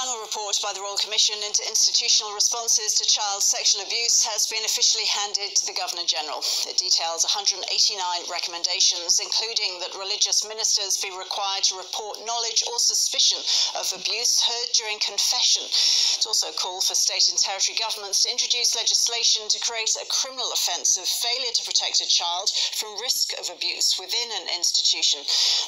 final report by the Royal Commission into institutional responses to child sexual abuse has been officially handed to the Governor-General. It details 189 recommendations, including that religious ministers be required to report knowledge or suspicion of abuse heard during confession. It also called for state and territory governments to introduce legislation to create a criminal offence of failure to protect a child from risk of abuse within an institution.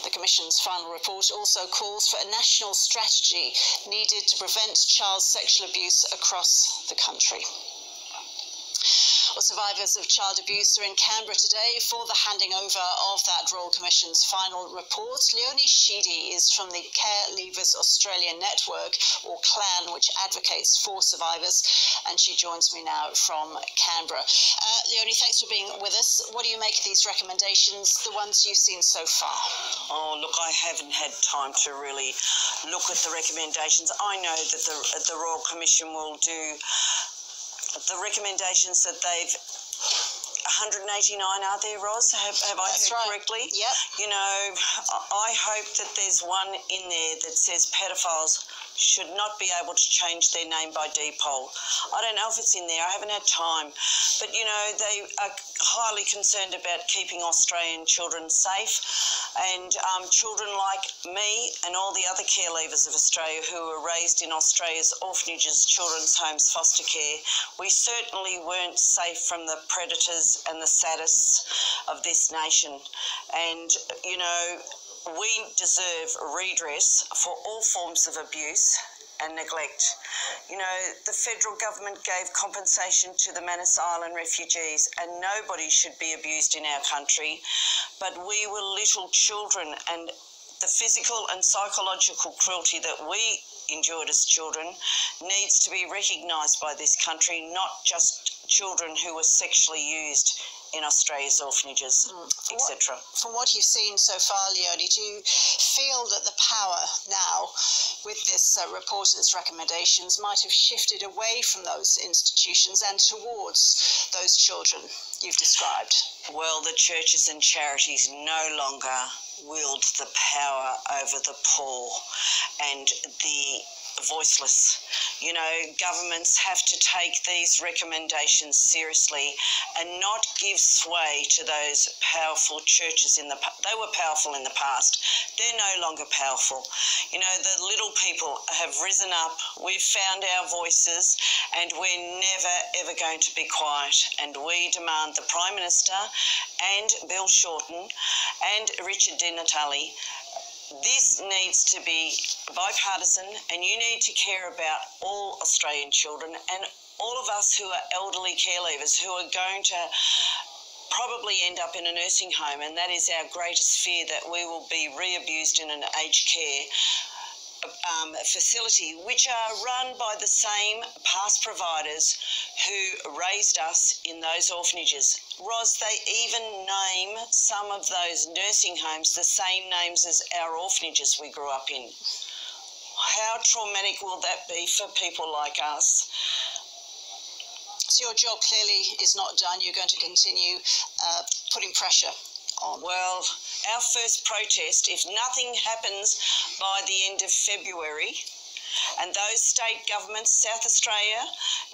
The Commission's final report also calls for a national strategy needed to prevent child sexual abuse across the country. Well, survivors of child abuse are in Canberra today for the handing over of that Royal Commission's final report. Leonie Sheedy is from the Care Leavers Australia Network, or CLAN, which advocates for survivors, and she joins me now from Canberra. Leonie, thanks for being with us. What do you make of these recommendations, the ones you've seen so far? Oh, look, I haven't had time to really look at the recommendations. I know that the Royal Commission will do the recommendations that they've 189, are there, Ros? Have I heard correctly? Yep. You know, I hope that there's one in there that says pedophiles should not be able to change their name by deed-poll. I don't know if it's in there. I haven't had time. But, you know, they are highly concerned about keeping Australian children safe, and children like me and all the other care leavers of Australia who were raised in Australia's orphanages, children's homes, foster care. We certainly weren't safe from the predators and the sadists of this nation. And, you know, we deserve redress for all forms of abuse and neglect. You know, the federal government gave compensation to the Manus Island refugees, and nobody should be abused in our country. But we were little children, and the physical and psychological cruelty that we endured as children needs to be recognised by this country, not just children who were sexually used in Australia's orphanages, etc. From what you've seen so far, Leonie, do you feel that the power now, with this report and its recommendations, might have shifted away from those institutions and towards those children you've described? Well, the churches and charities no longer wield the power over the poor and the voiceless. You know, governments have to take these recommendations seriously and not give sway to those powerful churches in the past. They were powerful in the past. They're no longer powerful. You know, the little people have risen up. We've found our voices, and we're never, ever going to be quiet. And we demand the Prime Minister and Bill Shorten and Richard Di Natale. This needs to be bipartisan, and you need to care about all Australian children and all of us who are elderly care leavers who are going to probably end up in a nursing home, and that is our greatest fear, that we will be re-abused in an aged care facility, which are run by the same past providers who raised us in those orphanages. Ros, they even name some of those nursing homes the same names as our orphanages we grew up in. How traumatic will that be for people like us? So your job clearly is not done. You're going to continue putting pressure on. Well, our first protest, if nothing happens by the end of February, and those state governments, South Australia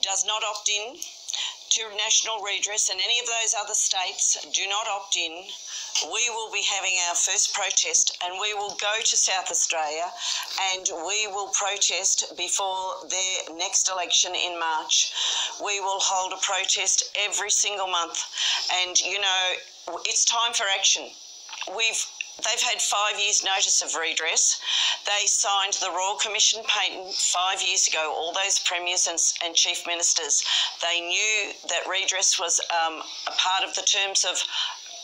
does not opt in to national redress, and any of those other states do not opt in, we will be having our first protest, and we will go to South Australia and we will protest before their next election in March. We will hold a protest every single month, and, you know, it's time for action. They've had 5 years' notice of redress. They signed the Royal Commission patent 5 years ago, all those premiers and chief ministers. They knew that redress was a part of the terms of,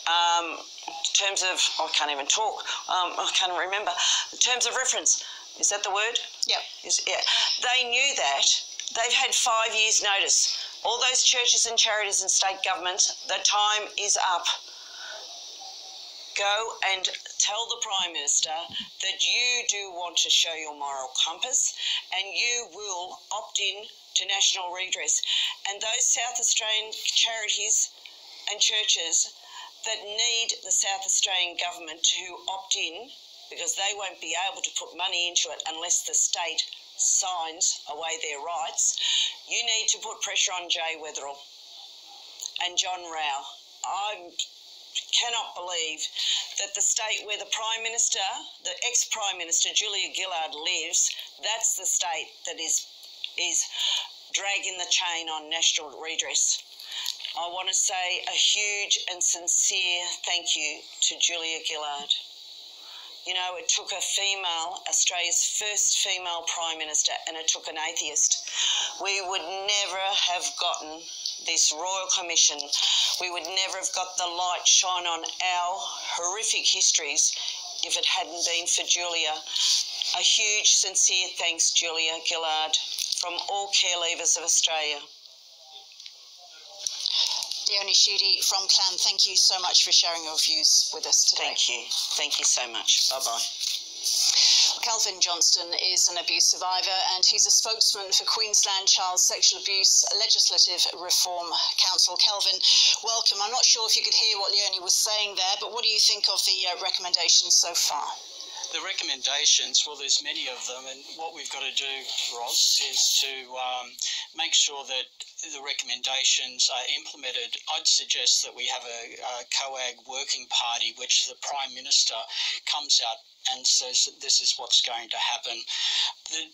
I can't even talk, I can't remember, terms of reference. Is that the word? Yeah. Yeah. They knew that. They've had 5 years' notice. All those churches and charities and state governments, the time is up. Go and tell the Prime Minister that you do want to show your moral compass, and you will opt in to national redress. And those South Australian charities and churches that need the South Australian government to opt in, because they won't be able to put money into it unless the state signs away their rights, you need to put pressure on Jay Weatherill and John Rao. I cannot believe that the state where the Prime Minister, the ex-Prime Minister Julia Gillard lives, that's the state that is dragging the chain on national redress. I want to say a huge and sincere thank you to Julia Gillard. You know, it took a female, Australia's first female Prime Minister, and it took an atheist. We would never have gotten this Royal Commission. We would never have got the light shine on our horrific histories if it hadn't been for Julia. A huge, sincere thanks, Julia Gillard, from all care leavers of Australia. Leonie Sheedy from Clan, thank you so much for sharing your views with us today. Thank you. Thank you so much. Bye-bye. Kelvin Johnston is an abuse survivor and he's a spokesman for Queensland Child Sexual Abuse Legislative Reform Council. Kelvin, welcome. I'm not sure if you could hear what Leonie was saying there, but what do you think of the recommendations so far? The recommendations, well, there's many of them, and what we've got to do, Ros, is to make sure that the recommendations are implemented. I'd suggest that we have a COAG working party which the Prime Minister comes out and says that this is what's going to happen. The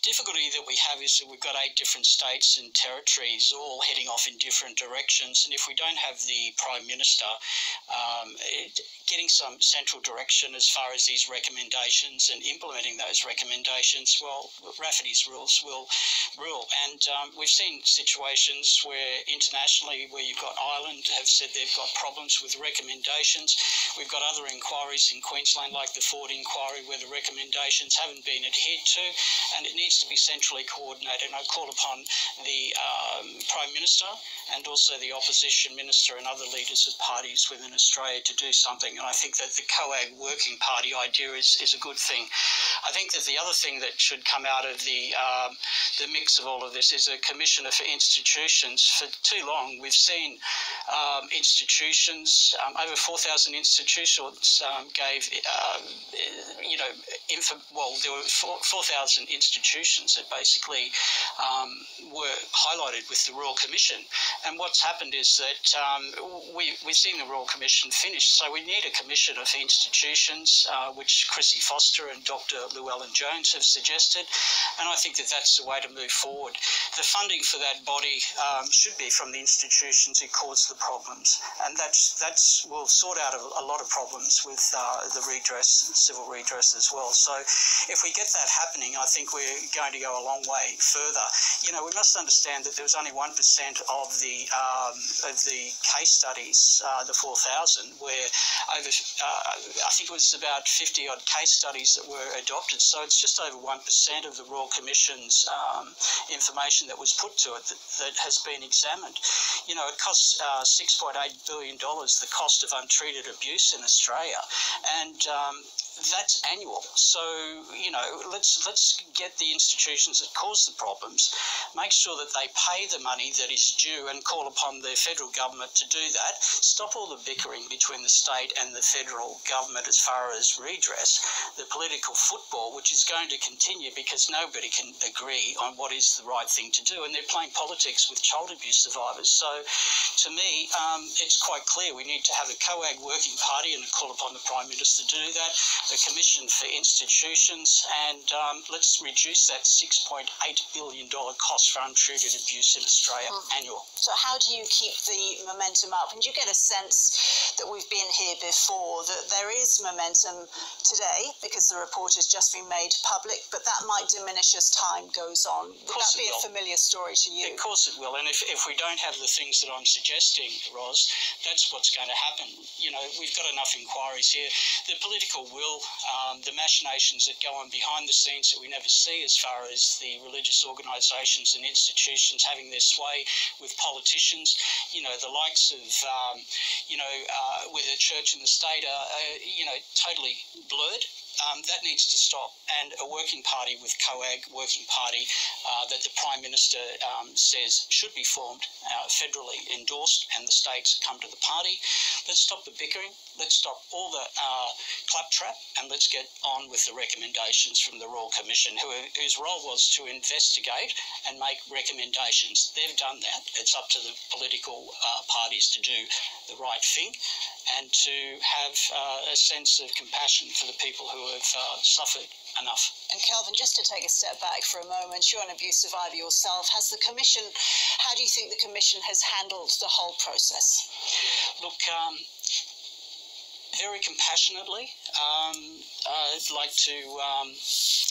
difficulty that we have is that we've got 8 different states and territories all heading off in different directions, and if we don't have the Prime Minister getting some central direction as far as these recommendations and implementing those recommendations, well, Rafferty's rules will rule. And we've seen situations where internationally where you've got Ireland have said they've got problems with recommendations. We've got other inquiries in Queensland like the Ford inquiry where the recommendations haven't been adhered to, and it needs to be centrally coordinated. And I call upon the Prime Minister and also the opposition minister and other leaders of parties within Australia to do something. And I think that the COAG working party idea is a good thing. I think that the other thing that should come out of the mix of all of this is a commissioner for institutions. For too long, we've seen institutions, over 4,000 institutions gave, there were 4,000 institutions that basically were highlighted with the Royal Commission. And what's happened is that we've seen the Royal Commission finish, so we need a commissioner for institutions, which Chrissy Foster and Dr. Llewellyn Jones have suggested, and I think that that's the way to move forward. The funding for that body should be from the institutions who cause the problems, and that's will sort out a lot of problems with the redress, civil redress as well. So if we get that happening, I think we're going to go a long way further. You know, we must understand that there was only 1% of the case studies, the 4,000, where over, I think it was about 50 odd case studies that were adopted. So it's just over 1% of the Royal Commission's information that was put to it that has been examined. You know, it costs $6.8 billion, the cost of untreated abuse in Australia, and that's annual. So, you know, let's get the institutions that cause the problems, make sure that they pay the money that is due and call upon the federal government to do that. Stop all the bickering between the state and the federal government as far as redress. The political football, which is going to continue because nobody can agree on what is the right thing to do, and they're playing politics with child abuse survivors. So to me, it's quite clear we need to have a COAG working party and call upon the Prime Minister to do that, a commission for institutions, and let's reduce that $6.8 billion cost for untreated abuse in Australia annual. So how do you keep the momentum up? And do you get a sense that we've been here before, that there is momentum today because the report has just been made public, but that might diminish as time goes on? Would that be a familiar story to you? Of course it will, and if we don't have the things that I'm suggesting, Ros, that's what's going to happen. You know, we've got enough inquiries here. The political will, the machinations that go on behind the scenes that we never see as far as the religious organisations and institutions having their sway with politicians, you know, the likes of, where the church and the state are, totally blurred. that needs to stop. And a working party with COAG, working party that the Prime Minister says should be formed, federally endorsed, and the states come to the party. Let's stop the bickering. Let's stop all the claptrap, and let's get on with the recommendations from the Royal Commission, whose role was to investigate and make recommendations. They've done that. It's up to the political parties to do the right thing and to have a sense of compassion for the people who have suffered enough. And Kelvin, just to take a step back for a moment, you're an abuse survivor yourself. How do you think the Commission has handled the whole process? Look, very compassionately. I'd like to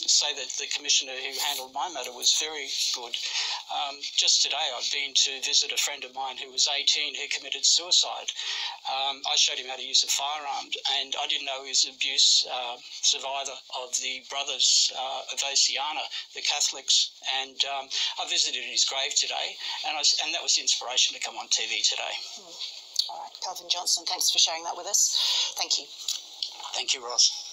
say that the Commissioner who handled my matter was very good. Just today I've been to visit a friend of mine who was 18 who committed suicide. I showed him how to use a firearm, and I didn't know he was an abuse survivor of the Brothers of Oceana, the Catholics, and I visited his grave today, and that was the inspiration to come on TV today. All right, Kelvin Johnson, thanks for sharing that with us. Thank you. Thank you, Ross.